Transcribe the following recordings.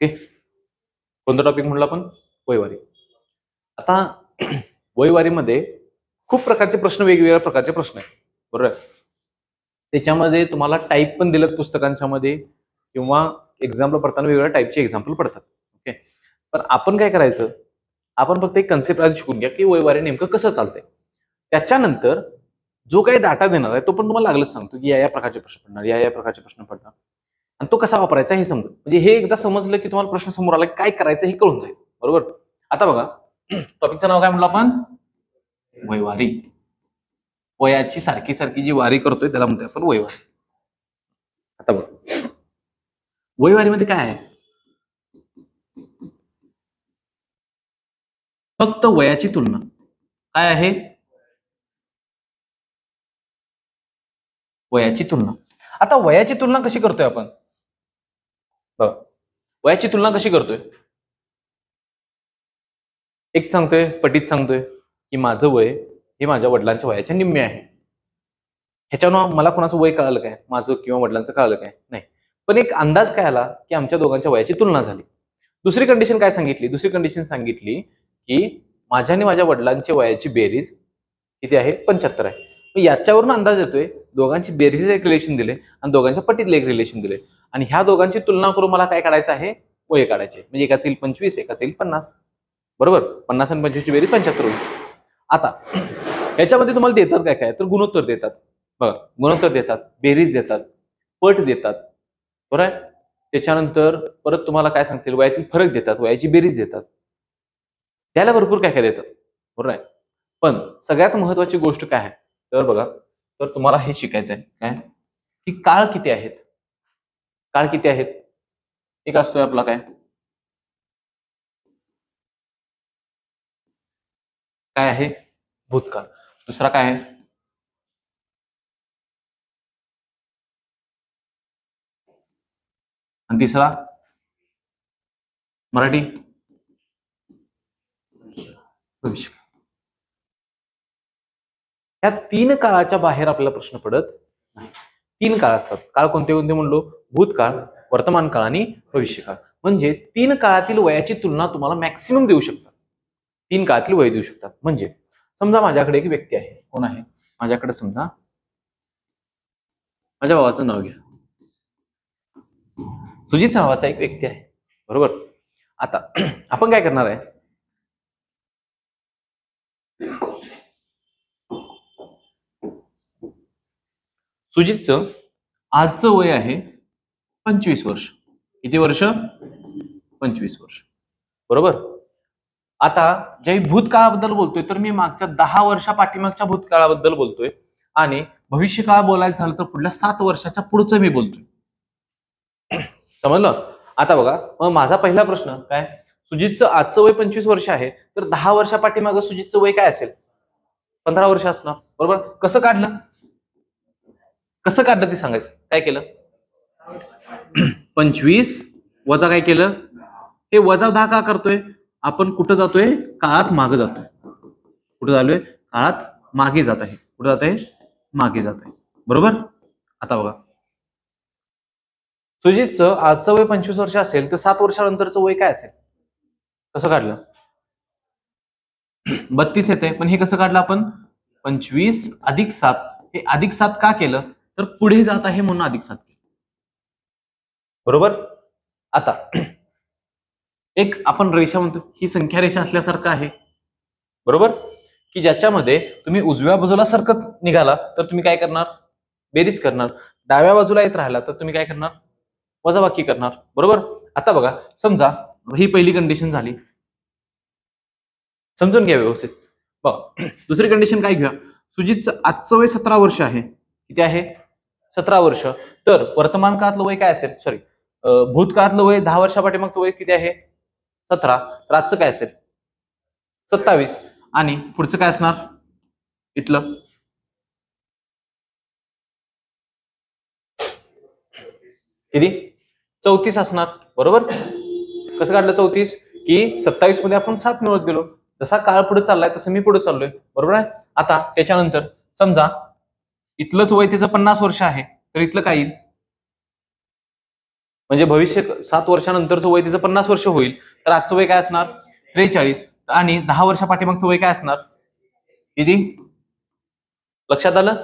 Okay, कोणता topic म्हणलं आपण? वयवारी. आता वयवारीमध्ये खूप प्रकारचे प्रश्न, वेगवेगळ्या प्रकारचे प्रश्न आहेत, बरोबर. त्याच्यामध्ये तुम्हाला टाईप पण दिलं पुस्तकांच्या मध्ये किंवा एक्झाम्पल पडताना वेगवेगळ्या टाईपचे एक्झाम्पल पडतात. ओके, पण आपण काय करायचं, आपण फक्त एक कन्सेप्ट आधी शिकून घ्या की वयवारी नेमकं कसं चालतंय. त्याच्यानंतर जो काही डाटा देणार आहे तो पण तुम्हाला लागलंच सांगतो की या प्रकारचे प्रश्न पडणार, या प्रकारचे प्रश्न पडणार, आणि तो कसा वापरायचा हे समजेल. म्हणजे हे एकदा समजलं की तुम्हाला प्रश्न समोर आला काय करायचं हे कळून जाईल, बरोबर. आता बघा, टॉपिकचं नाव काय म्हणलं आपण? वयवारी. वयाची सारखी सारखी जी वारी करतोय त्याला म्हणतोय आपण वयवारी. आता बघ, वयवारीमध्ये काय आहे? फक्त वयाची तुलना. काय आहे? वयाची तुलना. आता वयाची तुलना कशी करतोय आपण? बघ, वयाची तुलना कशी करतोय? एक सांगतोय, पटीत सांगतोय की माझं वय हे माझ्या वडिलांच्या वयाच्या निम्मे आहे. ह्याच्यानं मला कोणाचं वय कळालं काय? माझं किंवा वडिलांचं कळालं काय? नाही. पण एक अंदाज काय आला की आमच्या दोघांच्या वयाची तुलना झाली. दुसरी कंडिशन काय सांगितली? दुसरी कंडिशन सांगितली की माझ्या आणि माझ्या वडिलांच्या वयाची बेरीज किती आहे? 75 आहे. याच्यावरून अंदाज येतोय दोघांची बेरीज एक रिलेशन दिले आणि दोघांच्या पटीतले एक रिलेशन दिले, आणि ह्या दोघांची तुलना करून मला काय काढायचं आहे? वय काढायचे. म्हणजे एकाच येईल 25, एकाच येईल 50, बरोबर. 50 आणि 25 ची बेरीज 75 होईल. आता याच्यामध्ये तुम्हाला देतात काय काय? तर गुणोत्तर देतात. बघा, गुणोत्तर देतात, बेरीज देतात, पट देतात, बरोबर आहे. त्याच्यानंतर परत तुम्हाला काय सांगतील? वयातील फरक देतात, वयाची बेरीज देतात, त्याला भरपूर काय काय देतात, बरोबर आहे. पण सगळ्यात महत्वाची गोष्ट काय आहे तर बघा, तर तुम्हाला हे शिकायचं आहे काय की काळ किती आहेत. काळ किती आहेत? एक असतोय आपला काय काय आहे? भूतकाळ. दुसरा काय आहे? आणि तिसरा मराठी भविष्य. या 3 काळाच्या बाहेर आपल्याला प्रश्न पडत नाही. 3 काळ असतात. काळ कोणते कोणते म्हणलो? भूतकाळ, वर्तमान काळ आणि भविष्यकाळ. म्हणजे 3 काळातील वयाची तुलना तुम्हाला मॅक्सिमम देऊ शकतात. 3 काळातील वय देऊ शकतात. म्हणजे समजा माझ्याकडे एक व्यक्ती आहे. कोण आहे? माझ्याकडे समजा माझ्या भावाचं नाव घ्या, सुजित नावाचा एक व्यक्ती आहे, बरोबर. आता आपण काय करणार आहे? सुजितचं आजचं वय आहे 25 वर्ष. किती वर्ष? 25 वर्ष, बरोबर. आता ज्यावेळी भूतकाळाबद्दल बोलतोय तर मी मागच्या 10 वर्षा पाठीमागच्या भूतकाळाबद्दल बोलतोय, आणि भविष्यकाळ बोलायचं झालं तर पुढल्या 7 वर्षाच्या पुढचं मी बोलतोय. समजलं? आता बघा, मग माझा पहिला प्रश्न काय? सुजितचं आजचं वय 25 वर्ष आहे, तर 10 वर्षा पाठीमागं सुजितचं वय काय असेल? 15 वर्ष असणार, बरोबर. कसं काढलं? कसं काढलं ते सांगायचं. काय केलं? 25 वजा काय केलं? हे वजा 10 का करतोय? आपण कुठं जातोय? काळात मागे जातोय. कुठं झालोय? काळात मागे जात आहे. कुठं जात आहे? मागे जात आहे, बरोबर. आता बघा, सुजितचं आजचं वय 25 वर्ष असेल तर 7 वर्षानंतरचं वय काय असेल? कसं काढलं? 32 येते. पण हे कसं काढलं आपण? 25 अधिक 7. हे अधिक 7 का केलं? तर पुढे जात आहे म्हणून अधिक 7 केलं, बरोबर. आता एक आपण रेषा म्हणतो, ही संख्या रेषा असल्यासारखं आहे, बरोबर, की ज्याच्यामध्ये तुम्ही उजव्या बाजूला सरकत निघाला तर तुम्ही काय करणार? बेरीज करणार. डाव्या बाजूला येत राहिला तर तुम्ही काय करणार? वजाबाकी करणार, बरोबर. आता बघा, समजा ही पहिली कंडिशन झाली, समजून घ्या व्यवस्थित. बघा, दुसरी कंडिशन काय घेऊया? सुजितचं आजचं वय 17 वर्ष आहे. किती आहे? 17 वर्ष. तर वर्तमान काळातलं वय काय असेल? सॉरी, भूतकाळातलं वय 10 वर्षापाठीमागचं वय किती आहे? 17. तर आजचं काय असेल? 27. आणि पुढचं काय असणार? इथलं किती? 34 असणार, बरोबर. कसं काढलं 34? की 27 मध्ये आपण 7 मिळवत गेलो. जसा काळ पुढे चाललाय तसं मी पुढे चाललोय, बरोबर आहे. आता त्याच्यानंतर समजा इथलंच वय त्याचं 50 वर्ष आहे, तर इथलं काय येईल? म्हणजे भविष्य 7 वर्षानंतरचं वय तिचं 50 वर्ष होईल, तर आजचं वय काय असणार 43, आणि 10 वर्षा पाठीमागचं वय काय असणार किती? लक्षात आलं?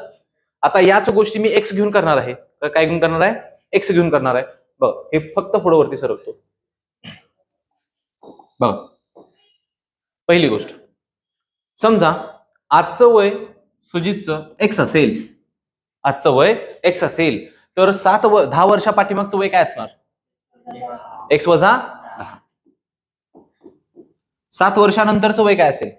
आता याच गोष्टी मी एक्स घेऊन करणार आहे. काय घेऊन करणार आहे? एक्स घेऊन करणार आहे. बघ हे फक्त पुढे वरती सरकतो. बघ पहिली गोष्ट, समजा आजचं वय सुजितचं एक्स असेल, आजचं वय एक्स असेल, तर 10 वर्षा पाठीमागचं वय काय असणार? एक्स वजा 10. 7 वर्षानंतरचं वय काय असेल?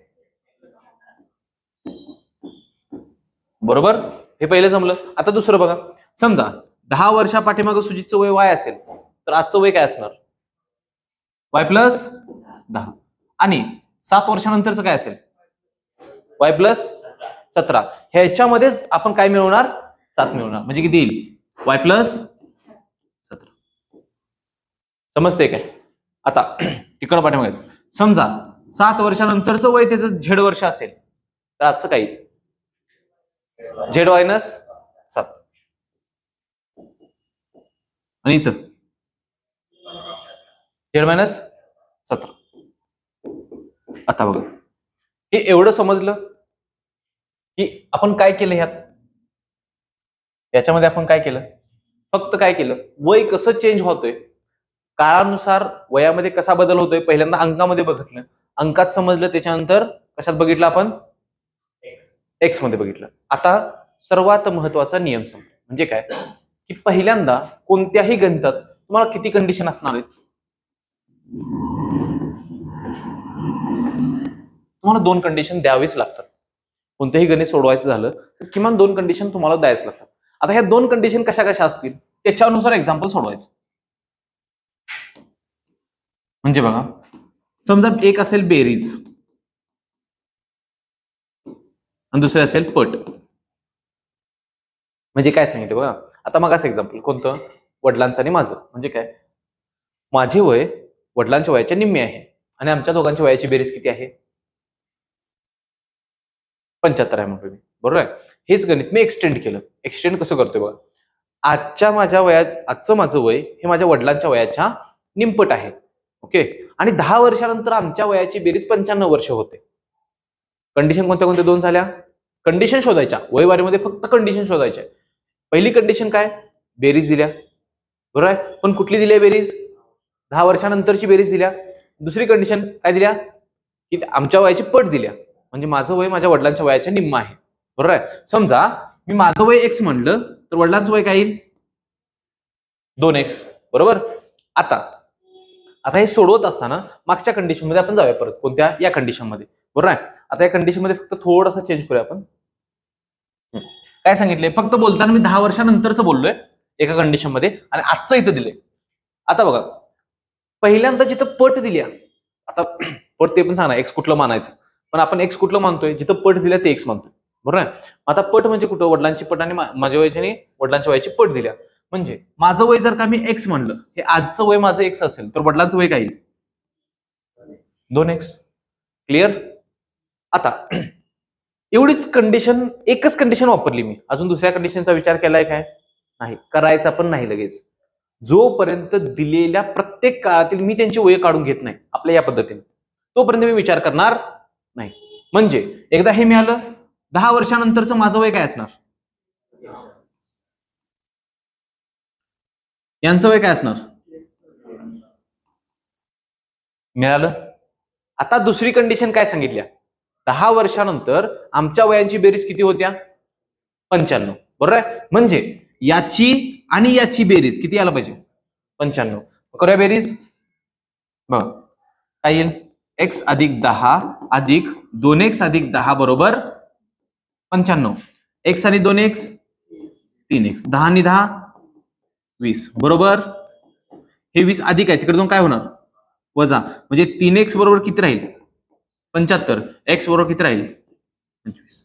बरोबर, हे पहिलं जमलं. आता दुसरं बघा, समजा 10 वर्षा पाठीमागं सुजितचं वय वाय असेल, तर आजचं वय काय असणार? Y plus 10. आणि 7 वर्षानंतरचं काय असेल? Y plus 17. ह्याच्यामध्येच आपण काय मिळवणार? 7 मिळवणार. म्हणजे किती येईल? Y plus 17. समजते काय? आता तिकडं पाठीमागायचं, समजा 7 वर्षानंतरचं वय त्याचं झेड वर्ष असेल, तर आजचं काय येईल? Z minus 7. आणि इथं झेड मायनस 17. आता बघा, हे एवढं समजलं की आपण काय केलं याच्यामध्ये आपण काय केलं? फक्त काय केलं? वय कसं चेंज होतोय, काळानुसार वयामध्ये कसा बदल होतोय, पहिल्यांदा अंकामध्ये बघितलं, अंकात समजलं, त्याच्यानंतर कशात बघितलं आपण? एक्स मध्ये बघितलं. आता सर्वात महत्वाचा नियम समजा, म्हणजे काय की पहिल्यांदा कोणत्याही गणितात तुम्हाला किती कंडिशन असणार आहेत? तुम्हाला 2 कंडिशन द्यावीच लागतात. कोणतेही गणित सोडवायचं झालं तर किमान 2 कंडिशन तुम्हाला द्यायच लागतात. आता ह्या 2 कंडिशन कशा कशा असतील त्याच्यानुसार एक्झाम्पल सोडवायचं. म्हणजे बघा, समजा एक असेल बेरीज आणि दुसरे असेल पट. म्हणजे काय सांगितलं बघा, आता मग असं एक्झाम्पल कोणतं? वडिलांचं आणि माझं. म्हणजे काय? माझे वय वडिलांच्या वयाच्या निम्मे आहे आणि आमच्या दोघांच्या वयाची बेरीज किती आहे? 75 आहे म्हणतो मी. बरोबर आहे. हेच गणित मी एक्सटेंड केलं. एक्सटेंड कसं करतोय बघा, आजचं माझं वय हे माझ्या वडिलांच्या वयाच्या निमपट आहे. ओके, आणि 10 वर्षानंतर आमच्या वयाची बेरीज 95 वर्ष होते. कंडिशन कोणत्या कोणत्या 2 झाल्या? कंडिशन शोधायच्या, वयवारीमध्ये फक्त कंडिशन शोधायच्या. पहिली कंडिशन काय? बेरीज दिल्या. बरोबर आहे, पण कुठली दिली बेरीज? 10 वर्षानंतरची बेरीज दिल्या. दुसरी कंडिशन काय दिल्या? की आमच्या वयाची पट दिल्या. म्हणजे माझं वय माझ्या वडिलांच्या वयाच्या निम्मा आहे. बरोबर आहे. समजा मी माझं वय एक्स म्हणलं तर वडिलांचं वय काय येईल? 2x. बरोबर. आता हे सोडवत असताना मागच्या कंडिशन मध्ये आपण जाऊया परत. कोणत्या? या कंडिशन मध्ये. बरोबर आहे. आता या कंडिशन मध्ये फक्त थोडासा चेंज करूया आपण. काय सांगितलंय? फक्त बोलताना मी 10 वर्षानंतरच बोललोय एका कंडिशन मध्ये, आणि आजचं इथं दिलंय. आता बघा, पहिल्यांदा जिथं पट दिल्या, आता पट ते पण सांगा एक्स कुठलं मानायचं, पण आपण एक्स कुठलं मानतोय? जिथं पट दिल्या ते एक्स मानतोय. बरोबर आहे. आता पट म्हणजे कुठं? वडिलांची पट आणि माझ्या वयाची आणि वडिलांच्या वयाची पट दिल्या. म्हणजे माझं वय जर का मी एक्स म्हणलं, हे आजचं वय माझं एक्स असेल, तर वडिलांचं वय काय येईल? 2x. क्लिअर? आता एवढीच कंडिशन, एकच कंडिशन वापरली मी, अजून दुसऱ्या कंडिशनचा विचार केलाय काय? नाही, करायचा पण नाही लगेच. जोपर्यंत दिलेल्या प्रत्येक काळातील मी त्यांची वय काढून घेत नाही आपल्या या पद्धतीने, तोपर्यंत मी विचार करणार नाही. म्हणजे एकदा हे मिळालं, 10 वर्षानंतरचं माझं वय काय असणार? यांचं वय काय असणार? मिळालं. आता दुसरी कंडिशन काय सांगितल्या? 10 वर्षानंतर आमच्या वयांची बेरीज किती होत्या? 95. बरोबर आहे. म्हणजे याची आणि याची बेरीज किती यायला पाहिजे? 95. करूया बेरीज. बघ काय येईल? x अधिक 10 अधिक 2x अधिक 10 बरोबर 95. x आणि 2x 3x. 10 आणि 10 20 बरोबर. हे 20 अधिक आहे, तिकडे जाऊन काय होणार? वजा. म्हणजे 3x बरोबर किती राहील? 75. x बरोबर किती राहील? 25.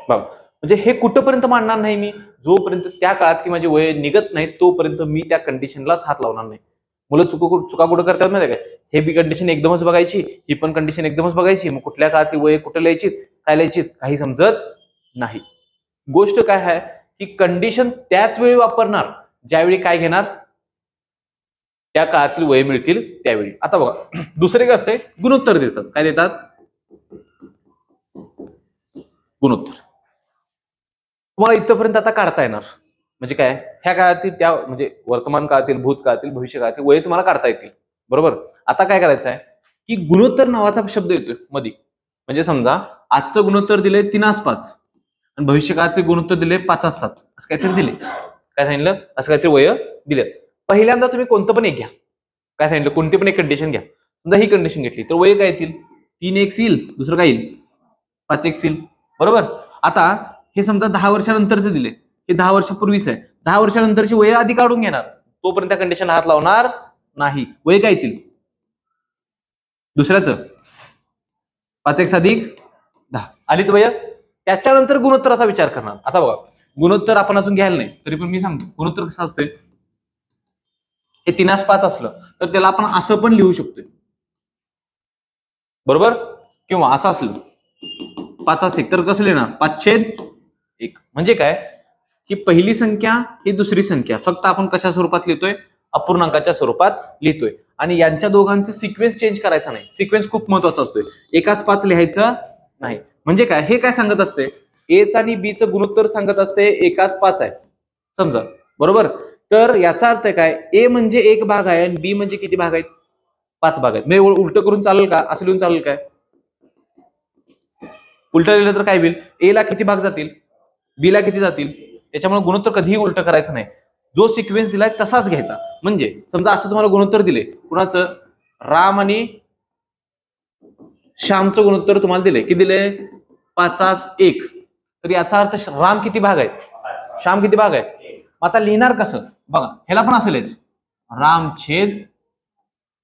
बघा, म्हणजे हे कुठपर्यंत मानणार नाही मी? जोपर्यंत त्या काळात की माझे वय निघत नाही तोपर्यंत मी त्या कंडिशनलाच हात लावणार नाही. मुलं चुका कुठं करतात माहिती काय? हे बी कंडिशन एकदमच बघायची, ही पण कंडिशन एकदमच बघायची, मग कुठल्या काळातली वय कुठं लिहायची, काय लिहायची, काही समजत नाही. गोष्ट काय आहे की कंडिशन त्याच वेळी वापरणार ज्यावेळी काय घेणार, त्या काळातील वय मिळतील त्यावेळी. आता बघा दुसरे काय असते, गुणोत्तर देतात. काय देतात, गुणोत्तर. तुम्हाला इथपर्यंत आता काढता येणार, म्हणजे काय, ह्या काळातील त्या म्हणजे वर्तमान काळातील, भूतकाळातील, भविष्य काळातील वय तुम्हाला काढता येतील. बरोबर. आता काय करायचं आहे की गुणोत्तर नावाचा शब्द येतोय मध्ये. म्हणजे समजा आजचं गुणोत्तर दिले 3:5 आणि भविष्य काळातील गुणोत्तर दिले 5:7 असं काहीतरी दिले. काय सांगितलं, असं काहीतरी वय दिले. पहिल्यांदा तुम्ही कोणतं पण एक घ्या. काय सांगितलं, कोणती पण एक कंडिशन घ्या. समजा ही कंडिशन घेतली तर वय काय येतील, 3x येईल, दुसरं काय येईल, 5x येईल. बरोबर. आता हे समजा 10 वर्षानंतरचं दिले, हे 10 वर्षापूर्वीच आहे. 10 वर्षानंतरची वय आधी काढून घेणार, तोपर्यंत त्या कंडिशनला हात लावणार नाही. वय काय येतील दुसऱ्याचं, 5x अधिक 10 आली तर वय. त्याच्यानंतर गुणोत्तराचा विचार करणार. आता बघा गुणोत्तर आपण अजून घ्यायला नाही, तरी पण मी सांगतो गुणोत्तर कसं असते. हे 3:5 असलं तर त्याला आपण असं पण लिहू शकतोय. बरोबर. किंवा असं असलं 5:1 तर कसं लिहिणार, 5/1. म्हणजे काय की पहिली संख्या ही दुसरी संख्या फक्त आपण कशा स्वरूपात लिहितोय, अपूर्णांकाच्या स्वरूपात लिहितोय. आणि यांच्या दोघांचं सिक्वेन्स चेंज करायचा नाही. सिक्वेन्स खूप महत्वाचा असतोय. 1:5 लिहायचं नाही. म्हणजे काय, हे काय सांगत असते, एच आणि बी चं गुणोत्तर सांगत असते 1:5 आहे समजा. बरोबर. तर याचा अर्थ काय, ए म्हणजे 1 भाग आहे आणि बी म्हणजे किती भाग आहेत, 5 भाग आहेत. मी उलट करून चालेल का, असं लिहून चालेल काय, उलट लिहिलं तर काय होईल, ए ला किती भाग जातील, बी ला किती जातील. त्याच्यामुळे गुणोत्तर कधीही उलट करायचं नाही. जो सिक्वेन्स दिलाय तसाच घ्यायचा. म्हणजे समजा असं तुम्हाला गुणोत्तर दिले, कुणाचं, राम आणि श्यामचं गुणोत्तर तुम्हाला दिले, किती दिले, 5:1. तर याचा अर्थ राम किती भाग आहेत, श्याम किती भाग आहे. आता लिहिणार कसं बघा, ह्याला पण असेलच, राम छेद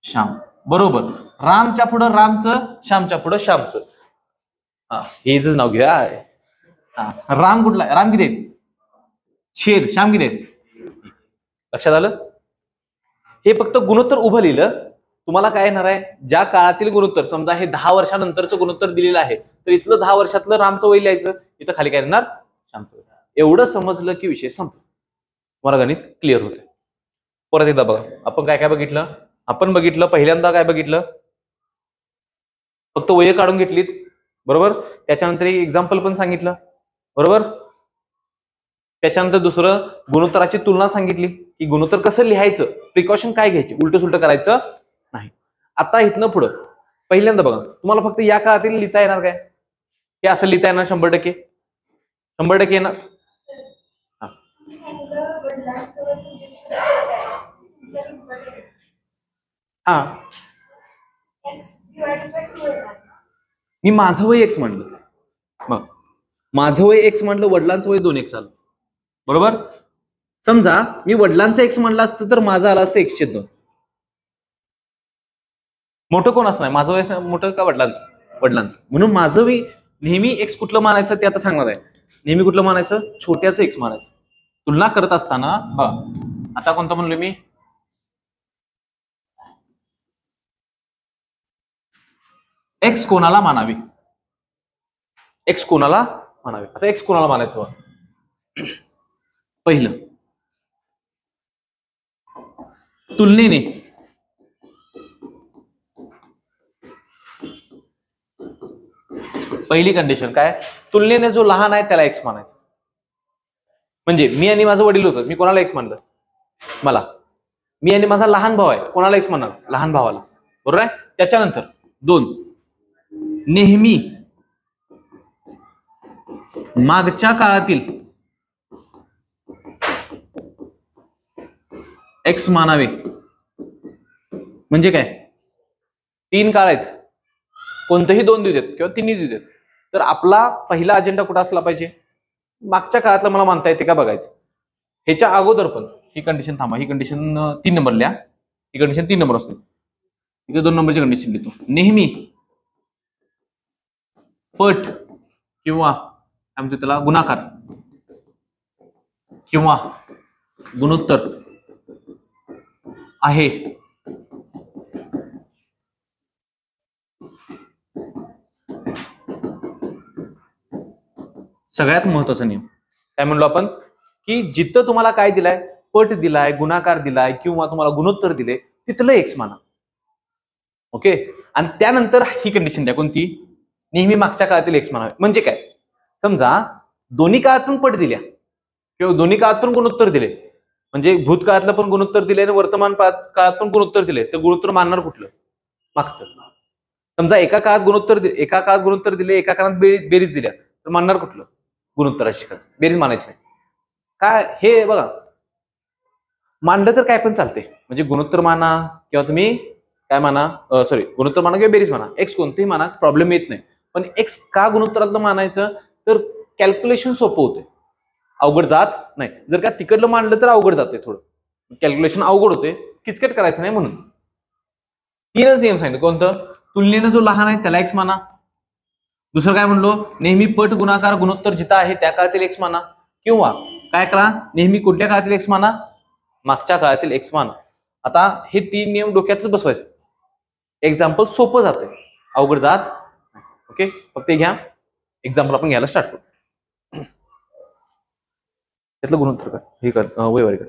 श्याम. बरोबर. रामच्या पुढं रामचं, श्यामच्या पुढं श्यामचं. हा हेच नाव घ्या. राम कुठला, राम किती आहेत, छेद श्याम किती आहेत. लक्षात आलं. हे फक्त गुणोत्तर उभं लिहिलं. तुम्हाला काय येणार आहे, ज्या काळातील गुणोत्तर, समजा हे 10 वर्षानंतरचं गुणोत्तर दिलेलं आहे, तर इथलं 10 वर्षातलं रामचं वय लिहायचं, इथं खाली काय येणार, श्यामचं वय. एवढं समजलं की विषय संपला. तुम्हाला गणित क्लिअर होते. परत एकदा बघा आपण काय काय बघितलं. आपण बघितलं पहिल्यांदा काय बघितलं, फक्त वय काढून घेतलीत. बरोबर. त्याच्यानंतर एक एक्झाम्पल पण सांगितलं. बरोबर. त्याच्यानंतर दुसरं गुणोत्तराची तुलना सांगितली की गुणोत्तर कसं लिहायचं, प्रिकॉशन काय घ्यायची, उलट सुलट करायचं नाही. आता इथनं पुढं पहिल्यांदा बघा, तुम्हाला फक्त या काळातील लिहिता येणार काय, हे असं लिहिता येणार 100%, 100% येणार. हा मी माझं वय x म्हणलं, मग माझं वय x म्हणलं, वडिलांचं वय 2x आलं. बरोबर. समजा मी वडिलांचं x म्हणलं असतं तर माझं आलं असतं 1/2. मोठं कोण असणार, माझं वय मोठं का वडिलांचं, वडिलांचं. म्हणून माझं वय नेहमी x कुठलं मानायचं ते आता सांगणार आहे. नेहमी कुठलं मानायचं, छोट्याचं x मानायचं. तुलना करत असताना बघा आता कोणतं म्हणलो मी, x कोणाला मानावी, x कोणाला मानावे. आता x कोणाला मानायचं, पहिलं तुलनेने पहिली कंडिशन काय, तुलनेने जो लहान आहे त्याला x मानायचं. म्हणजे मी आणि माझं वडील होतं, मी कोणाला x मानलं, मला. मी आणि माझा लहान भाऊ आहे, कोणाला x मानणार, लहान भावाला. बरोबर आहे. त्याच्यानंतर 2, नेहमी मागच्या काळातील x मानावे. म्हणजे काय, 3 काळ आहेत, कोणतेही 2 देऊ देत किंवा 3 देऊ देत, तर आपला पहिला अजेंडा कुठं असला पाहिजे, मागच्या काळातलं मला मानता येते का बघायचं. ह्याच्या अगोदर पण ही कंडिशन थांबा, ही कंडिशन 3 नंबर लिहा, ही कंडिशन 3 नंबर असते, इथे 2 नंबरची कंडिशन लिहितो. नेहमी पट किंवा काय म्हणतो त्याला, गुणाकार किंवा गुणोत्तर आहे. सगळ्यात महत्वाचा नियम काय म्हणलो आपण, की जिथं तुम्हाला काय दिलाय पट दिलाय, गुणाकार दिलाय किंवा तुम्हाला गुणोत्तर दिले, तिथलं एक्स माना. ओके. आणि त्यानंतर ही कंडिशन द्या, कोणती? नेहमी मागच्या काळातील एक्स मानावे. म्हणजे काय? समजा दोन्ही काळातून पट दिल्या किंवा दोन्ही काळात पण गुणोत्तर दिले, म्हणजे भूतकाळातलं पण गुणोत्तर दिले आणि वर्तमान काळात पण गुणोत्तर दिले, तर गुणोत्तर मानणार कुठलं? मागचं. समजा एका काळात गुणोत्तर दिले, एका काळात बेरीज दिल्या, तर मानणार कुठलं? गुणोत्तर शिकायचं, बेरीज मानायची नाही. काय हे बघा, मानलं तर काय पण चालते, म्हणजे गुणोत्तर माना किंवा तुम्ही काय माना, सॉरी गुणोत्तर माना किंवा बेरीज माना, एक्स कोणतेही माना, प्रॉब्लेम येत नाही. पण एक्स का गुणोत्तरातलं मानायचं? तर कॅल्क्युलेशन सोपं होते, अवघड जात नाही. जर का तिकडलं मानलं तर अवघड जाते, थोडं कॅल्क्युलेशन अवघड होते, किचकट करायचं नाही. म्हणून 3च नियम सांगितलं. कोणतं? तुलनेनं जो लहान आहे त्याला एक्स माना. दुसरं काय म्हणलो? नेहमी पट गुणाकार गुणोत्तर जिथं आहे त्या काळातील एक्स माना. किंवा काय करा, नेहमी कुठल्या काळातील एक्स माना? मागच्या काळातील एक्स माना. आता हे 3 नियम डोक्यातच बसवायचं. एक्झाम्पल सोपं जाते, अवघड जात. ओके, फक्त घ्या एक्झाम्पल, आपण घ्यायला स्टार्ट करू. त्यातलं गुणोत्तर कर, हे कर, वैवारी कर.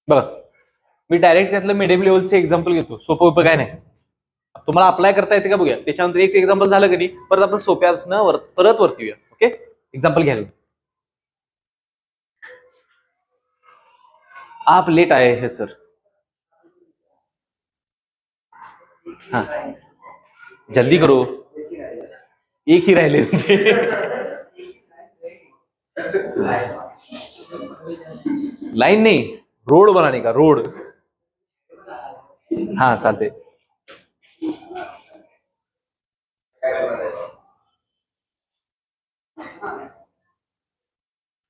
बघा, मी डायरेक्ट त्यातलं मिडियम लेवलचे एक्झाम्पल घेतो, सोपं काय नाही. तुम्हाला अप्लाय करता येते का बघूया. त्याच्यानंतर एक एक्झाम्पल झालं कधी परत आपण सोप्यासनं परत वरती येऊया. ओके, एक्झाम्पल घ्यायला. आप लेट आए हैं सर. हाँ जल्दी करो, एक ही राहिले होते. लाइन नहीं, रोड बनाने का, रोड. हाँ चालते.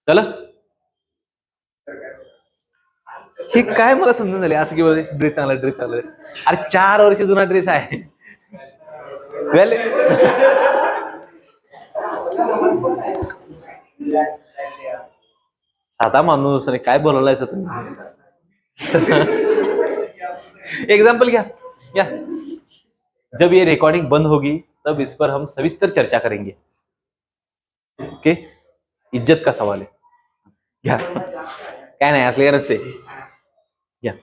चला, हे काय मला समजून झाले, असं की ड्रेस चांगला. अरे 4 वर्ष जुना ड्रेस आहे. साधा माणूस आणि काय बोलायला तुम्ही. एग्जाम्पल क्या, जब ये रिकॉर्डिंग बंद होगी तब इस पर हम सविस्तर चर्चा करेंगे. ओके, इज्जत का सवाल है. घ्या, काय नाही असले नसते. घ्या.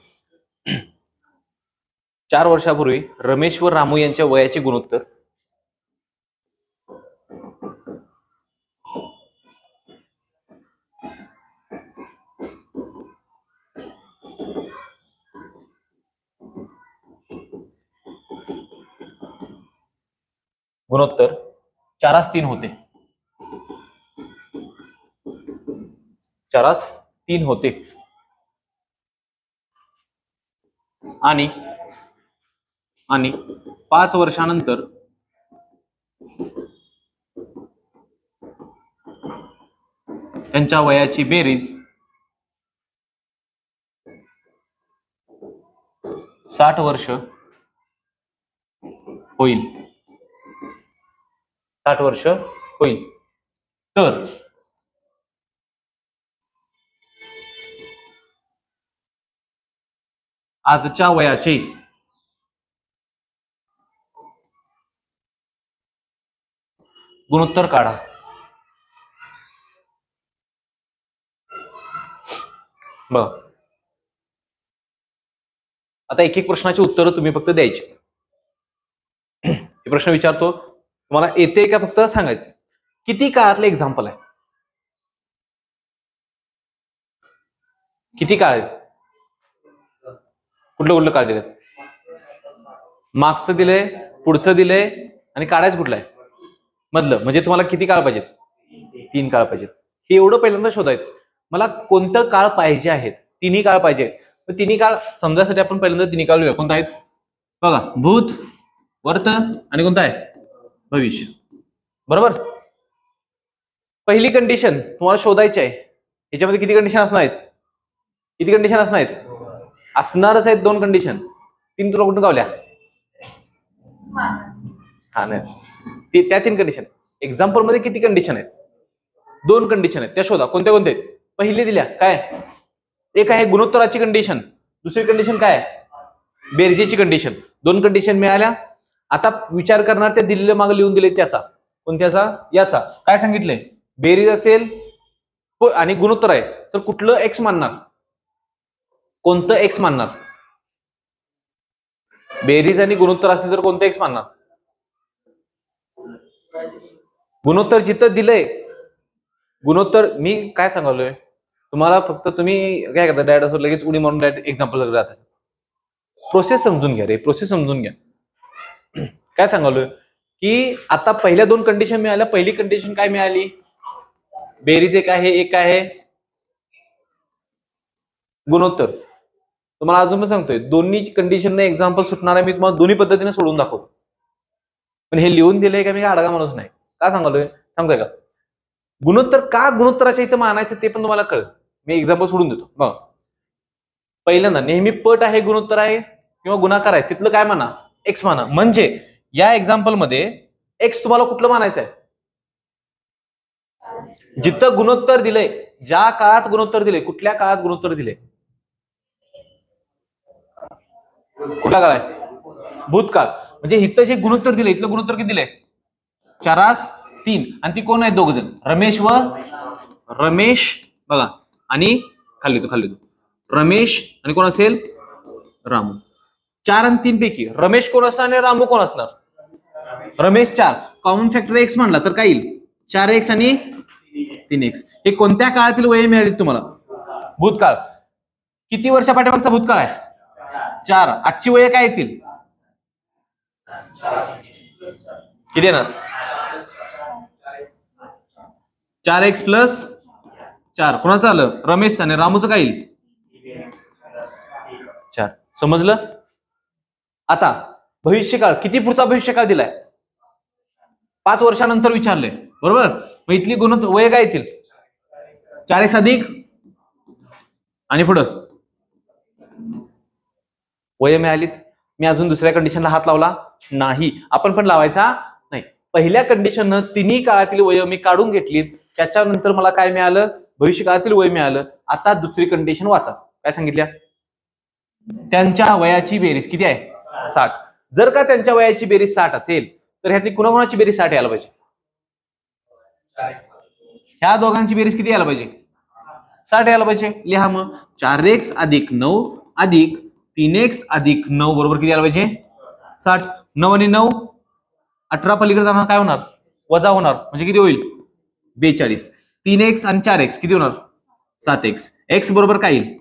4 वर्षापूर्वी रमेश व रामू यांच्या वयाचे गुणोत्तर गुणोत्तर 4:3 होते. 4:3 होते. आणि 5 वर्षानंतर त्यांच्या वयाची बेरीज 60 वर्ष होईल. 60 वर्ष होईल. तर आजच्या वयाचे गुणोत्तर काढा. बघा, आता एक एक प्रश्नाची उत्तरं तुम्ही फक्त द्यायची. हे प्रश्न विचारतो, तुम्हाला येते का फक्त सांगायचं. किती काळातले एक्झाम्पल आहे? किती काळ आहे? कुठलं काळ दिलं? मागचं दिलंय, पुढचं दिलंय आणि काढायचं कुठलं आहे? मधलं. म्हणजे तुम्हाला किती काळ पाहिजेत? 3 काळ पाहिजेत. हे एवढं पहिल्यांदा शोधायचं. मला कोणतं काळ पाहिजे आहेत? 3 काळ पाहिजे. तर 3 काळ समजायसाठी आपण पहिल्यांदा 3 काळ लिहूया. कोणता आहेत? बघा, भूत, वर्त आणि कोणता आहे? भविष्य. बरोबर. पहिली कंडिशन तुम्हाला शोधायची आहे. याच्यामध्ये किती कंडिशन असणार आहेत? किती कंडिशन असणार आहेत? असणारच आहेत 2 कंडिशन. 3 तुला कुठून गावल्या? हा नाही, त्या 3 कंडिशन. एक्झाम्पल मध्ये किती कंडिशन आहेत? दोन कंडिशन आहेत त्या शोधा. कोणत्या कोणत्या आहेत? पहिली दिल्या काय? एक आहे गुणोत्तराची कंडिशन, दुसरी कंडिशन काय? बेरजेची कंडिशन. दोन कंडिशन मिळाल्या. आता विचार करणार त्या दिलेल्या मागे लिहून दिले त्याचा. कोणत्याचा? याचा. काय सांगितलंय? बेरीज असेल आणि गुणोत्तर आहे तर कुठलं एक्स मानणार? कोणतं एक्स मानणार? बेरीज आणि गुणोत्तर असेल तर कोणतं एक्स मानणार? गुणोत्तर जिथं दिलंय, गुणोत्तर मी काय सांगालोय तुम्हाला, फक्त तुम्ही काय करता डायरेक्ट असं लगेच उडी मारून डायरेक्ट एक्झाम्पल जातात. प्रोसेस समजून घ्या रे, प्रोसेस समजून घ्या. काय सांगालोय की आता पहिल्या दोन कंडिशन मिळाल्या. पहिली कंडिशन काय मिळाली? बेरीज एक आहे, एक आहे गुणोत्तर. तुम्हाला अजून पण सांगतोय दोन्ही कंडिशन एक्झाम्पल सुटणार आहे. मी तुम्हाला दोन्ही पद्धतीने सोडून दाखवतो. पण हे लिहून दिलंय का मी काय अडगा माणूस नाही. का सांगालोय सांगतोय का? गुणोत्तर का गुणोत्तराच्या इथं मानायचं ते पण तुम्हाला कळेल. मी एक्झाम्पल सोडून देतो. बघ, पहिल्यांदा नेहमी पट आहे, गुणोत्तर आहे किंवा गुणाकार आहे तिथलं काय म्हणा? एक्स म्हणा. म्हणजे या एक्झाम्पल मध्ये एक्स तुम्हाला कुठलं मानायचं आहे? जिथं गुणोत्तर दिलंय, ज्या काळात गुणोत्तर दिले, कुठल्या काळात गुणोत्तर दिले? कुठला काळ आहे? भूतकाळ. म्हणजे इथं जे गुणोत्तर दिले, इथलं गुणोत्तर किती दिलंय? 4:3. आणि ती कोण आहे? दोघ जण, रमेश व रमेश. बघा, आणि खाली तो रमेश आणि कोण असेल? रामू. 4 आणि 3 पैकी रमेश कोण असणार आणि रामू कोण असणार? रमेश 4. कॉमन फॅक्टर एक्स म्हणला तर काय येईल? 4x आणि 3x. हे कोणत्या काळातील वय मिळाली तुम्हाला? भूतकाळ. किती वर्षा पाठीमागचा भूतकाळ आहे? 4. आजची वय काय येतील? किती येणार? 4x + 4. कोणाचं आलं? रमेशचं. आणि रामूचं काय येईल? 4. समजलं? आता भविष्यकाळ, किती पुढचा भविष्यकाळ दिलाय? 5 वर्षानंतर विचारले, बरोबर? मग इथली वय काय येतील? 4x अधिक आणि पुढं वय मिळालीत. मी अजून दुसऱ्या कंडिशनला हात लावला नाही. आपण पण लावायचा नाही. पहिल्या कंडिशननं तिन्ही काळातील वय मी काढून घेतलीत. त्याच्यानंतर मला काय मिळालं? भविष्यकाळातील वय मिळालं. आता दुसरी कंडिशन वाचा. काय सांगितल्या? त्यांच्या वयाची बेरीज किती आहे? 60. जर का त्यांच्या वयाची बेरीज 60 असेल तर ह्यातली कुणाकुणाची बेरीज 60 यायला पाहिजे? ह्या दोघांची बेरीज किती यायला पाहिजे? 60 यायला पाहिजे. लिहा मग. 4x अधिक 9 अधिक 3x अधिक 9 बरोबर किती यायला पाहिजे? 60. 9 आणि 9 18 पलीकडे जाणार, काय होणार? वजा होणार. म्हणजे किती होईल? 42. 3x आणि 4x किती होणार? 7x. x बरोबर काय येईल?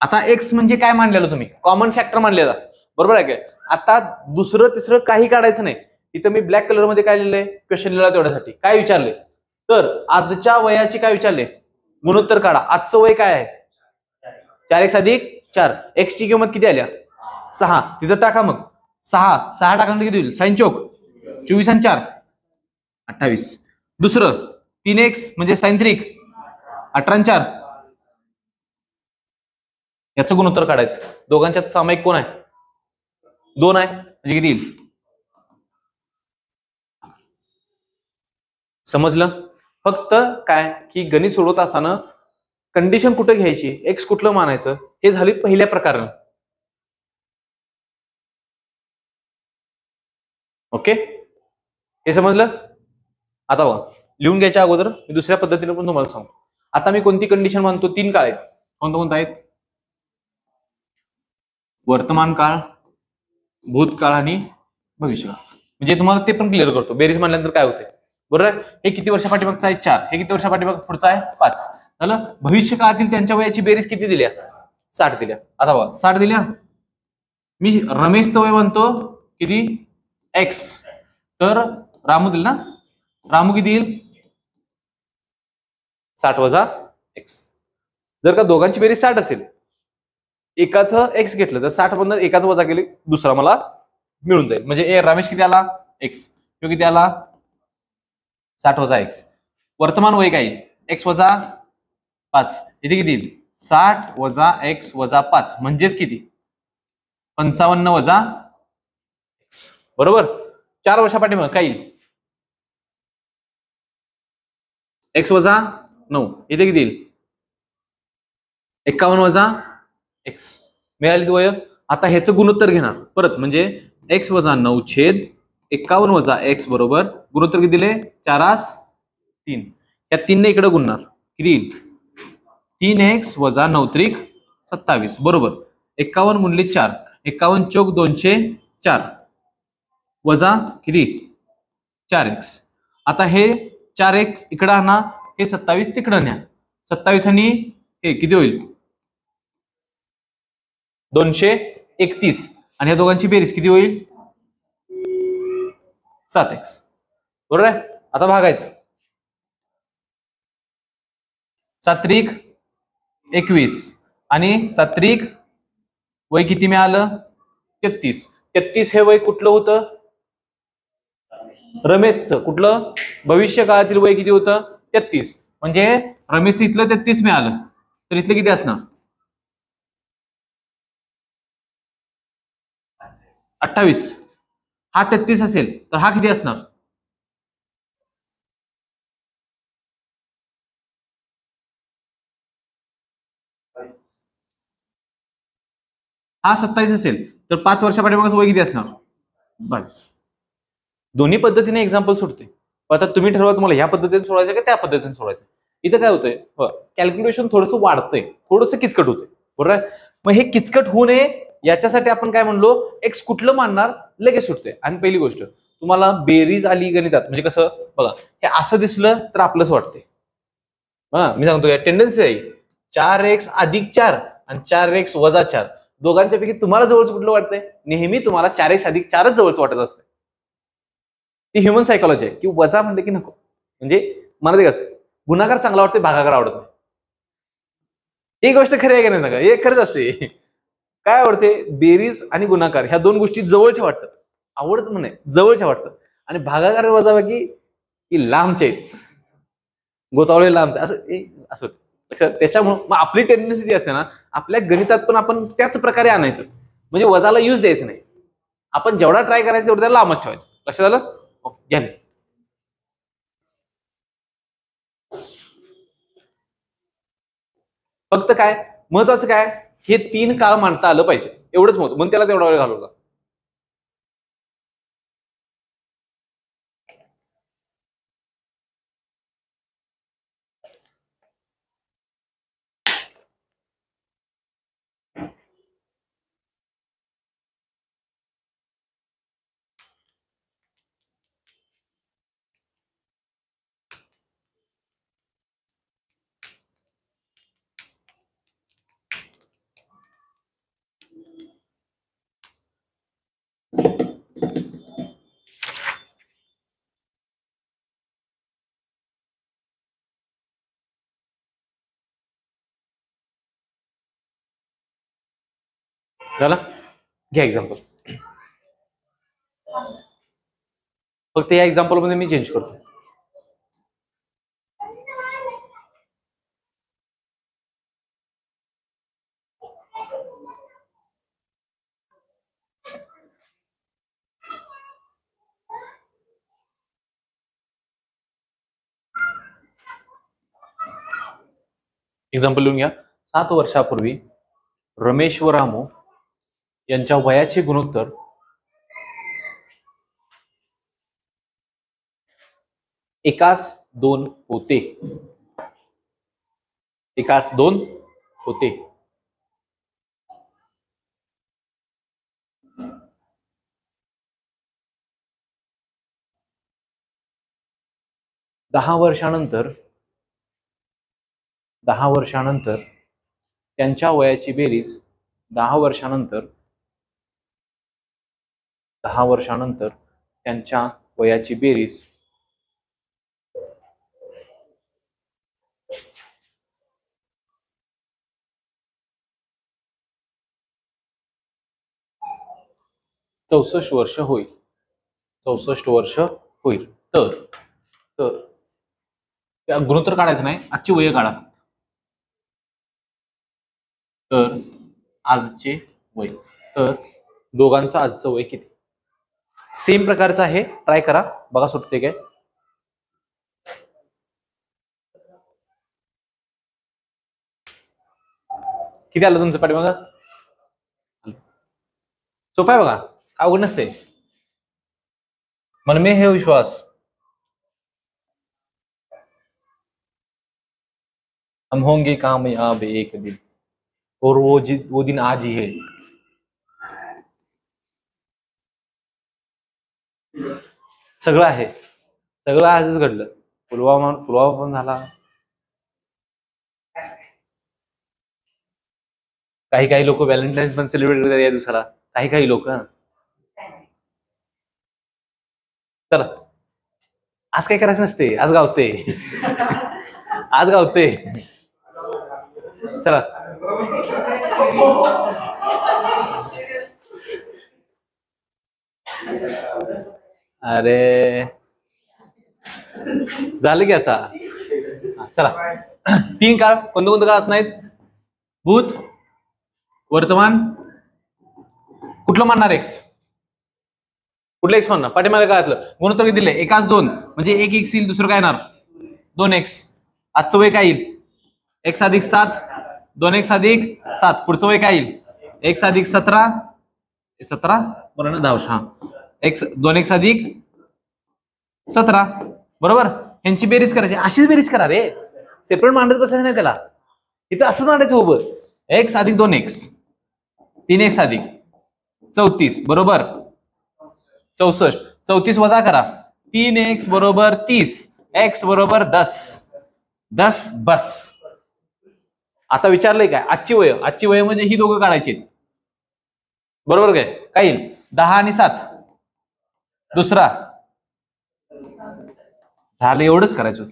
आता x म्हणजे काय मानलेलं तुम्ही? कॉमन फॅक्टर मानलेला, बरोबर आहे काय? आता दुसरं तिसरं काही काढायचं नाही. इथं मी ब्लॅक कलर मध्ये काय लिहिलंय? क्वेश्चन लिहिला तेवढ्यासाठी. काय विचारले? तर आजच्या वयाची काय विचारले? गुणोत्तर काढा. आजचं वय काय आहे? 4x अधिक 4. x ची किंमत किती आल्या? 6. तिथं टाका मग. 6 टाकल्यानंतर किती होईल? साइन चौक 24 आणि 4 28. दुसरं 3x म्हणजे साइन त्रिक 18 आणि 4. याचं गुणोत्तर काढायचं. दोघांच्यात सामायिक कोण आहे? 2 आहे. म्हणजे किती येईल? समजलं? फक्त काय की गणित सोडवत असताना कंडिशन कुठे घ्यायची, एक्स कुठलं मानायचं, हे झाली पहिल्या प्रकारानं. ओके, हे समजलं? आता बघा, लिहून घ्यायच्या अगोदर मी दुसऱ्या पद्धतीने पण तुम्हाला सांगतो. आता मी कोणती कंडिशन मानतो? 3 काळ आहेत. कोणतं आहेत? वर्तमान काळ, भूतकाळ आणि भविष्यकाळ. म्हणजे तुम्हाला ते पण क्लिअर करतो. बेरीज मानल्यानंतर काय होते, बरोबर? हे किती वर्षा पाठीमागचा आहे? 4. हे किती वर्षा पाठीमाग पुढचा आहे? 5. झालं. भविष्य काळातील त्यांच्या वयाची बेरीज किती दिल्या? 60 दिल्या. आता बघा, 60 दिल्या. मी रमेशचं वय म्हणतो किती? x. तर रामू दिल ना? रामू किती येईल? 60 वजा x. जर का दोघांची बेरीज 60 असेल, एकाचं x घेतलं तर 60 मधून एकाच वजा केले, दुसरा मला मिळून जाईल. म्हणजे रमेश किती आला? x. तो किती आला? 60 वजा x. वर्तमान वय काय? x वजा 5. इथे किती येईल? 60 वजा x वजा 5 म्हणजेच किती? 55 वजा x. बरोबर. 4 वर्षा पाठीमागे काय येईल? x वजा 9 इथे किती येईल 51 वजा x मिळाली वय. आता ह्याचं गुणोत्तर घेणार परत म्हणजे x वजा 9 छेद 51 वजा x बरोबर गुणोत्तर किती दिले 4×3. या 3 ने इकडे गुणणार किती येईल 3x वजा 9 त्रिक 27 बरोबर 51 गुणिले 4 51 चौक 204 वजा किती 4x. आता हे 4x इकडे आणा हे 27 तिकडे न्या 27 आणि हे किती होईल 231 आणि या दोघांची बेरीज किती होईल 7x बरोबर आहे. आता भागायचं 7 त्रिक 21 आणि 7 त्रिक वय किती मिळालं 33. 33 हे वय कुठलं होतं रमेशचं कुठलं भविष्य काळातील वय किती होतं 33 म्हणजे रमेश इथलं 33 मिळालं तर इथलं किती असणार 28. हा 33 असेल तर हा किती असणार हा 27 असेल तर 5 वर्षापाठीमागे वय किती असणार 22. दोन्ही पद्धतीने एक्झाम्पल सुटते. आता तुम्ही ठरवा तुम्हाला ह्या पद्धतीने सोडवायचं का त्या पद्धतीने सोडवायचं. इथं काय होतंय कॅल्क्युलेशन थोडंसं वाढतंय थोडंसं किचकट होतंय बरोबर आहे. मग हे किचकट होऊ नये याच्यासाठी आपण काय म्हणलो एक्स कुठलं मानणार लगेच सुटतंय. आणि पहिली गोष्ट तुम्हाला बेरीज आली गणितात म्हणजे कसं बघा हे असं दिसलं तर आपलंच वाटतंय. मी सांगतो या टेंडन्सी आहे 4x अधिक 4 आणि 4x वजा 4 दोघांच्या पैकी तुम्हाला जवळचं कुठलं वाटतंय नेहमी तुम्हाला 4x अधिक 4च जवळचं वाटत असतं. ती ह्युमन सायकोलॉजी आहे की वजा म्हणले की नको म्हणजे मला ते असते गुणाकार चांगला वाटते भागाकार आवडत नाही. ही गोष्ट खरी आहे का नाही नका हे खरंच असते. काय आवडते बेरीज आणि गुणाकार ह्या दोन गोष्टी जवळच्या वाटतात आवडत म्हणे जवळच्या वाटतात आणि भागाकार वजाबाकी की लांबचे आहेत गोतावळे लांबचे असं लक्षात. त्याच्यामुळे मग आपली टेंडन्सी जी असते ना आपल्या गणितात पण आपण त्याच प्रकारे आणायचं म्हणजे वजाला यूज द्यायचं नाही. आपण जेवढा ट्राय करायचं तेवढं त्याला लांबच ठेवायचं. लक्षात आलं ओके घ्या. फक्त काय महत्वाचं काय हे 3 काळ मांडता आलं पाहिजे एवढंच महत्व म्हणून त्याला तेवढा वेळ घालवला. झाला घ्या एक्झाम्पल. फक्त या एक्झाम्पल मध्ये मी चेंज करतो. एक्झाम्पल लिहून घ्या. 7 वर्षापूर्वी रमेश व रामू यांच्या वयाचे गुणोत्तर 1:2 होते. 1:2 होते. दहा वर्षानंतर त्यांच्या वयाची बेरीज 10 वर्षानंतर त्यांच्या वयाची बेरीज 64 वर्ष होईल. 64 वर्ष होईल. तर त्या गुणोत्तर काढायचं नाही आजची वय काढा. तर आजचे वय तर दोघांचं आजचं वय किती सेम प्रकारचं आहे ट्राय करा बघा सुटते काय. किती आलं तुमचं पाठीमागं? सोपं आहे बघा, अवघड नसते. मन में है विश्वास, हम होंगे कामयाब एक दिन, और वो दिन आज ही है. सगळं आहे, सगळं आजच घडलं. पुलवामा पण झाला. काही लोक व्हॅलेंटाईन्स पण सेलिब्रेट करतात या दिवसाला, काही लोक. चला, आज काय करायचं नसते, आज गावते. आज गावते. चला, अरे झालं की आता. चला, 3 काळ कोणते काळ असणार? भूत, वर्तमान, कुठलं मानणार एक्स? कुठलं एक्स मानणार? पाठीमागे काय गुणोत्तर किती दिले? 1 2, म्हणजे 1 x येईल, दुसरं काय येणार? 2x. आजचं वय काय येईल? x + 7, 2x + 7. पुढचं वय काय येईल? x + 17, 17 बरोबर ना, 10. हा, 2x + 17 बरोबर. यांची बेरीज करायची, अशीच बेरीज करा रे, सेपरेट मांडत बसायचं नाही त्याला. इथं असंच मांडायचं उभं. x + 2x, 3x + 34 बरोबर 64. 34 वजा करा, 3x बरोबर 30, x बरोबर 10. 10 बस. आता विचारलंय काय? आजची वय म्हणजे ही दोघं काढायची बरोबर. काय येईल? 10 आणि 7, दुसरा. झालं, एवढंच करायचं.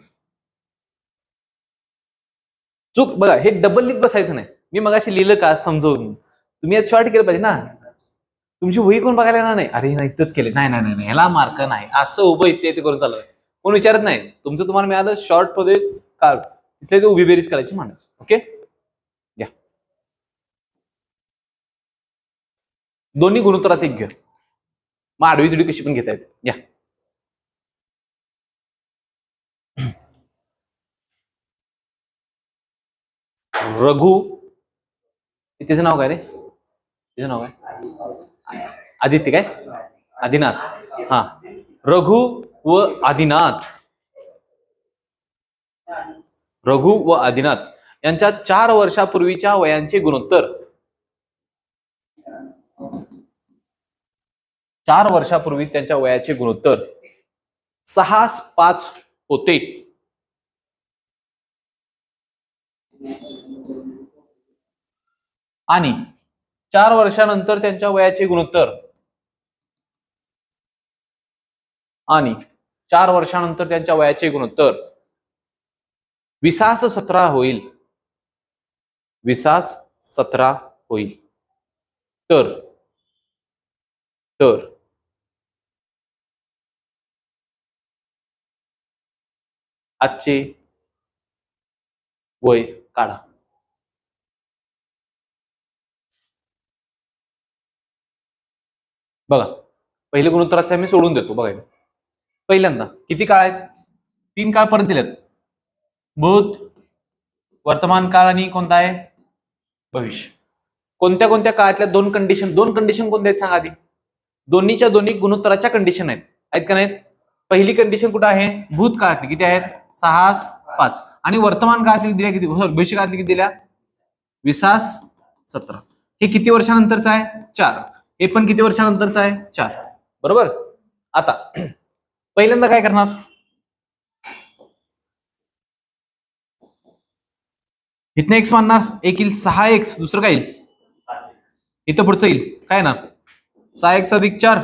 चूक बघा, हे डबल लिहित बसायचं नाही. मी मगाशी लिहिलं का समजवून, तुम्ही आज शॉर्ट केलं पाहिजे ना. तुमची वही कोण बघायला येणार नाही, अरे नाही इथंच केले, नाही ह्याला मार्क नाही, असं उभं इथे करून चालू कोण विचारत नाही. तुमचं तुम्हाला मिळालं शॉर्ट मध्ये काढ, तिथे ते उभी बेरीज करायची मांडायची. ओके, घ्या दोन्ही गुणोत्तराचे एक घ्या, मग आडवी तिडवी कशी पण घेता येते. घ्या. रघु, तिचं नाव काय रे? तिचं नाव काय? आदित्य काय? आदिनाथ. हा, रघु व आदिनाथ. रघु व आदिनाथ यांच्या 4 वर्षापूर्वीच्या वयांचे गुणोत्तर. 4 वर्षापूर्वी त्यांच्या वयाचे गुणोत्तर 6:5 होते. आणि 4 वर्षानंतर त्यांच्या वयाचे गुणोत्तर 20:17 होईल. 20:17 होईल. तर आजचे वय काढा. बघा, पहिले गुणोत्तराचे मी सोडून देतो. बघा, पहिल्यांदा किती काळ आहेत? 3 काळ परत दिलेत. भूत, वर्तमान काळ आणि कोणता आहे? भविष्य. कोणत्या काळातल्या 2 कंडिशन कोणत्या आहेत सांगा आधी. दोन्हीच्या दोन्ही गुणोत्तराच्या कंडिशन आहेत का नाहीत? पहिली कंडिशन कुठं आहे? भूत काळातली किती आहेत? 6:5. आणि वर्तमान काळातली दिल्या किती? भविष्य काळातली किती दिल्या? 20:17. हे किती वर्षानंतरचं आहे? 4. हे पण किती वर्षानंतरचं आहे? 4 बरोबर. आता पहिल्यांदा काय करणार? इथनं x मानणार, एक येईल 6x, दुसरं काय येईल? इथं पुढचं येईल काय ना? 6x + 4,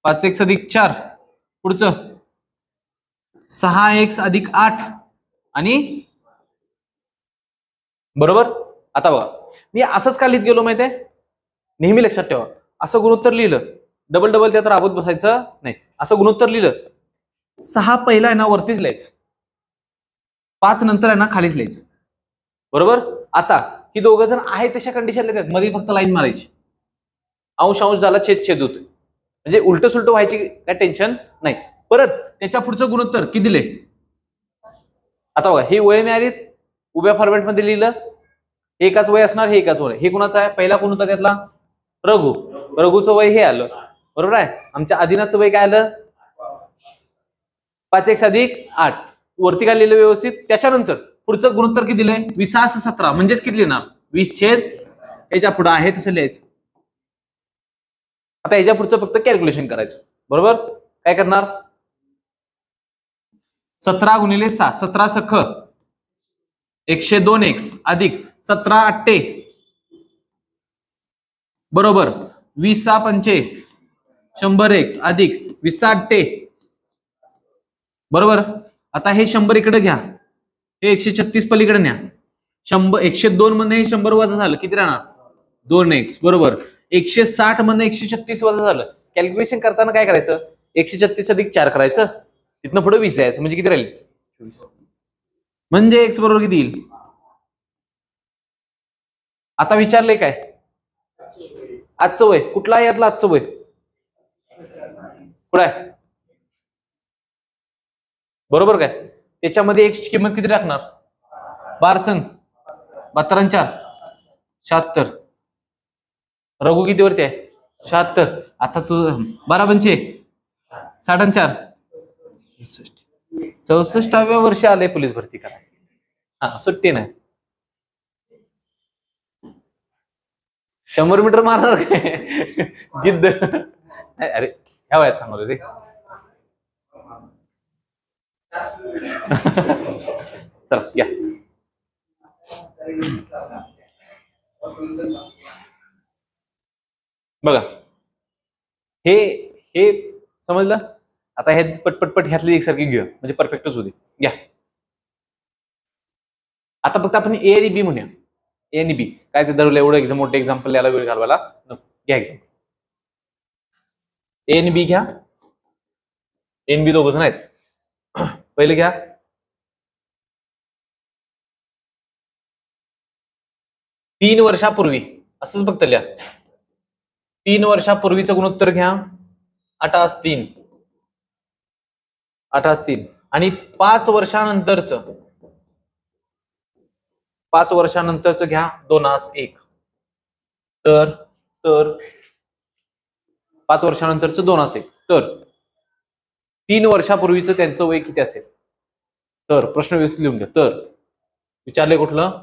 5x + 4, पुढचं 6x + 8 आणि बरोबर. आता बघा, मी असंच का लिहित गेलो माहितीये? नेहमी लक्षात ठेवा, असं गुणोत्तर लिहिलं डबल त्यात राबवत बसायचं नाही. असं गुणोत्तर लिहिलं 6 पहिला आहे ना वरतीच लिहायचं, 5 नंतर आहे ना खालीच लिहायचं बरोबर. आता ही दोघं जण आहे तशा कंडिशन लिहितात, मध्ये फक्त लाईन मारायची. अंश झाला, छेद होतोय, म्हणजे उलट सुलट व्हायची काय टेन्शन नाही. परत त्याच्या पुढचं गुणोत्तर किती दिले? आता बघा, हे वय मिळाली उभ्या फॉर्मॅट मध्ये लिहिलं, हे एकाच वय असणार, हे एकाच वय. हे कुणाचं आहे? पहिला कोण होता त्यातला? रघु. रघुचं वय हे आलं, बरोबर आहे. आमच्या आदिनाथचं वय काय आलं? 5x + 8. वरती काय लिहिलं व्यवस्थित. त्याच्यानंतर पुढचं गुणोत्तर किती दिलंय? 20/17. म्हणजेच किती लिहिणार? 20/, याच्या पुढे आहे तसं लिहायचं. आता याच्या पुढचं फक्त कॅल्क्युलेशन करायचं, बरोबर. काय करणार? 17 × 6, 17 सख 102x अधिक 17 8 बरोबर 20 पंचे 100x अधिक 20 8 बरोबर. आता हे 100 इकडे घ्या, हे 136 पलीकडे न्या. 102 मध्ये 100 वजा झालं, किती राहणार? 2x बरोबर. 160 मध्ये 136 वजा झालं. कॅल्क्युलेशन करताना काय करायचं? 136 अधिक 4 करायचं, तिथनं पुढे 20 जायचं, म्हणजे किती राहील? 24. म्हणजे x बरोबर किती येईल? आता विचारले काय? आजचं वय कुठला आहे? यातलं आजचं वय कुठं आहे? बरोबर काय? त्याच्यामध्ये x ची किंमत किती टाकणार? 12 संग 72 4 76. रघु किती वरती आहे? 76. आता तू 12 पंचे 64 64व्या वर्षी आले पोलीस भरती करा. हा, सुट्टी नाही. 100 मीटर मारणार काय? जिद्द. अरे ह्या वयात सांगतो रे. चला या. बघा हे हे समजलं. आता हे पटपट ह्यातली एकसारखी घेऊया, म्हणजे परफेक्टच होते. घ्या. आता फक्त आपण ए आणि बी म्हणूया. ए आणि बी काय ते धरलं, एवढं मोठं एक्झाम्पल याला वेळ घालवायला. घ्या एक्झाम्पल. ए आणि बी घ्या. ए आणि बी दोघ जण आहेत. पहिले घ्या. तीन वर्षापूर्वी असंच फक्त लिहा. 3 वर्षापूर्वीचं गुणोत्तर घ्या. 8/3 8/3 आणि 5 वर्षानंतरचं 5 वर्षानंतरचं घ्या 2/1. तर 5 वर्षानंतरचं 2/1. तर 3 वर्षापूर्वीचं त्यांचं वय किती असेल? तर प्रश्न व्यवस्थित लिहून घ्या. तर विचारले कुठलं?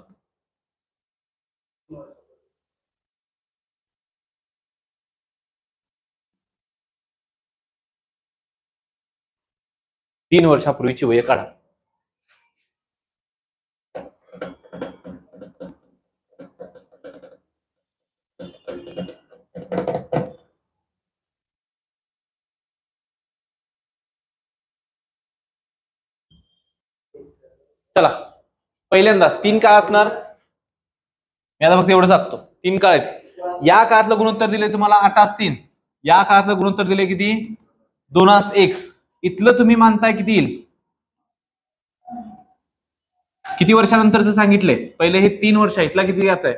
तीन वर्षापूर्वीची वय काढा. चला पहिल्यांदा 3 काळ असणार. मी आता फक्त एवढं सांगतो. 3 काळ आहेत. या काळातलं गुणोत्तर दिले तुम्हाला 8/3. या काळातलं गुणोत्तर दिले किती? 2/1. इथलं तुम्ही मानताय किती येईल? किती वर्षानंतरचं सांगितलंय? पहिले हे 3 वर्ष आहे. इथला किती येत आहे?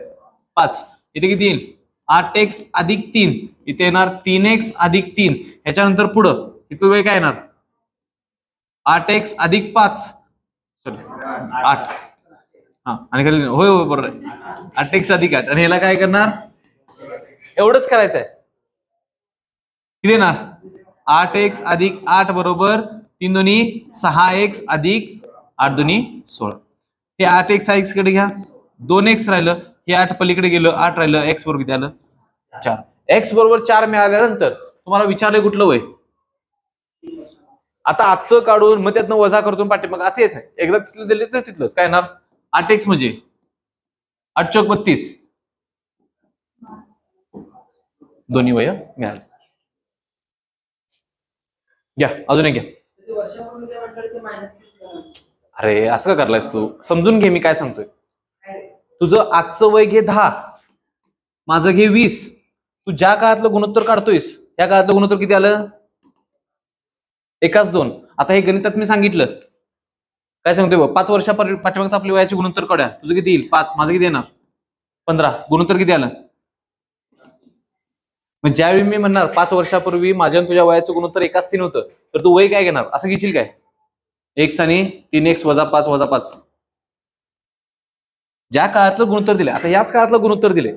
5. इथे किती येईल? 8x अधिक 3. इथे येणार 3x अधिक 3. ह्याच्यानंतर पुढं इथलं वय काय येणार? 8x अधिक 5 सॉरी 8. हा आणि खाली होय होय बरोबर आहे. 8x अधिक 8 आणि ह्याला काय करणार? एवढंच करायचं आहे. किती येणार? 8x अधिक 8 बरोबर 3 2 6x अधिक 8 2 16. हे 8x 6x कडे घ्या. 2x राहिलं. हे 8 पलीकडे गेलं. 8 राहिलं. x बरोबर किती आलं? 4. x बरोबर 4 मिळाल्यानंतर तुम्हाला विचारलंय कुठलं वय. आता आजचं काढून मग त्यातनं वजा करतो पाठी मग असेच नाही. एकदा तिथलं दिले तर तिथलंच काय येणार? 8x म्हणजे 8 चौक 32. दोन्ही वय मिळाले. घ्या अजून एक घ्या. अरे असं का करलायस तू? समजून घे मी काय सांगतोय. तुझं आजचं वय घे 10, माझं घे 20. तू ज्या काळातलं गुणोत्तर काढतोयस त्या काळातलं गुणोत्तर किती आलं? 1/2. आता हे गणितात मी सांगितलं काय सांगतोय? 5 वर्षा पाठीमागचं आपल्या वयाचे गुणोत्तर काढूया. तुझं किती येईल? 5. माझं किती येणार? 15. गुणोत्तर किती आलं? मग ज्यावेळी मी म्हणणार 5 वर्षापूर्वी माझ्या तुझ्या वयाचं गुणोत्तर 1/3 होतं, तर तू वय काय घेणार? असं घेशील काय? x आणि 3x वजा 5 वजा 5 ज्या काळातलं गुणोत्तर दिले, आता याच काळातलं गुणोत्तर दिले,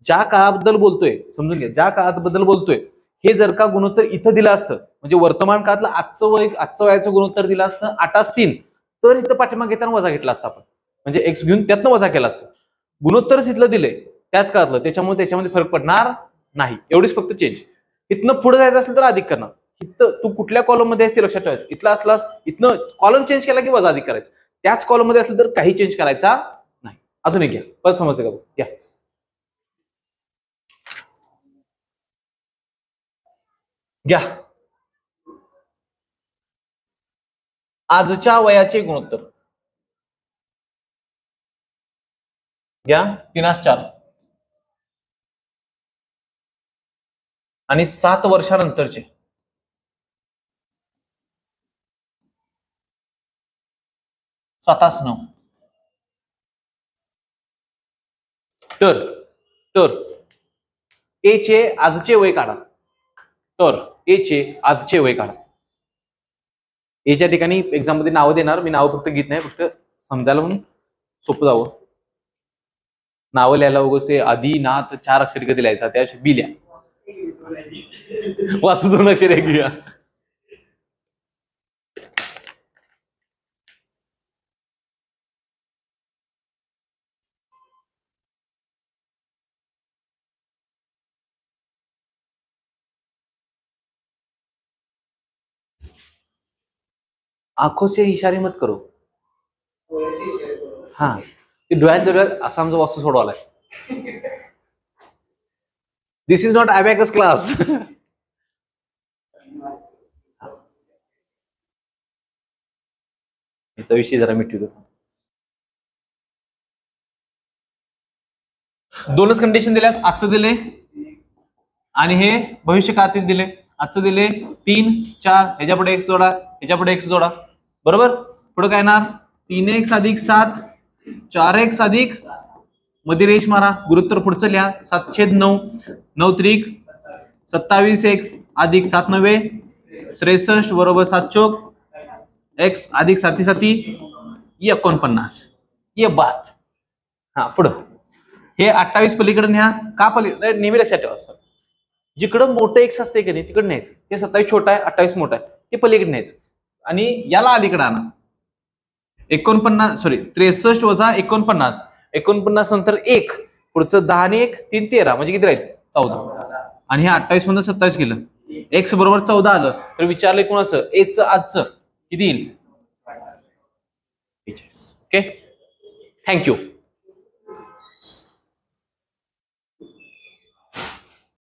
ज्या काळाबद्दल बोलतोय समजून घ्या, ज्या काळाबद्दल बोलतोय हे जर का गुणोत्तर इथं दिलं असतं, म्हणजे वर्तमान काळातलं आजचं वयाचं गुणोत्तर दिलं असतं 8:3, तर इथं पाठीमागे घेताना वजा घेतला असता आपण, म्हणजे एक्स घेऊन त्यातनं वजा केला असतं. गुणोत्तरच इथलं दिलंय त्याच काळातलं, त्याच्यामुळे त्याच्यामध्ये फरक पडणार नाही, एवढीच फक्त चेंज. इथनं पुढे जायचं असेल तर अधिक करणार. इथं तू कुठल्या कॉलम मध्ये आहेस ते लक्षात ठेवायचं. इथला असलास इथनं कॉलम चेंज केला की वजा अधिक करायचं, त्याच कॉलम मध्ये असेल तर काही चेंज करायचा नाही. अजून एक घ्या, परत समजते का घ्या. घ्या आजच्या वयाचे गुणोत्तर घ्या 3:4 आणि 7 वर्षानंतरचे 7:9. तर ए चे आजचे वय काढा. तर ए चे आजचे वय काढा. एच्या ठिकाणी एक्झाम मध्ये नावं देणार, मी नावं फक्त घेत नाही, फक्त समजायला म्हणून सोपं जावं. नावं लिहायला उगाच ते आधी नाथ 4 अक्षरी कधी लिहायचा, त्याशिवाय बी लिहा. वास्तू 2 अक्षरी घेऊया. आंखों से इशारे मत करो. हा, ते डोळ्यात असा आमचा वास्तू सोडवालाय. दिस इज नॉट अबॅकस क्लास. याचा विषय जरा मिटवतो. 2च कंडिशन दिल्यात, आजचं दिले आणि हे भविष्य काळातील दिले. आजचं दिले 3, 4, ह्याच्यापुढे एक्स जोडा, ह्याच्यापुढे एक्स जोडा, बरोबर. पुढे काय येणार 3x + 7, 4x अधिक मध्ये रेष मारा, गुणोत्तर पुढचं लिहा 7/9, 9 त्रिक 27x अधिक 7 9 63 बरोबर 7 चौक x अधिक 7 7 49. ये बात. हा पुढं हे 28 पलीकडे न्या. का पलीकडे नेहमी लक्षात ठेवा, जिकडं मोठं एक्स असते की नाही तिकडे न्यायचं. हे 27 छोटा आहे, 28 मोठा आहे, ते पलीकडे न्यायचं आणि याला अलीकडे आणा. 63 वजा 49, 49 नंतर 1, पुढचं 10 आणि 1 3 13, म्हणजे किती राहील 14. आणि हे 28 मधून 27 केलं, एक्स बरोबर 14 आलं, तर विचारलंय कोणाचं, एचं आजचं किती येईल 45. Okay, thank you.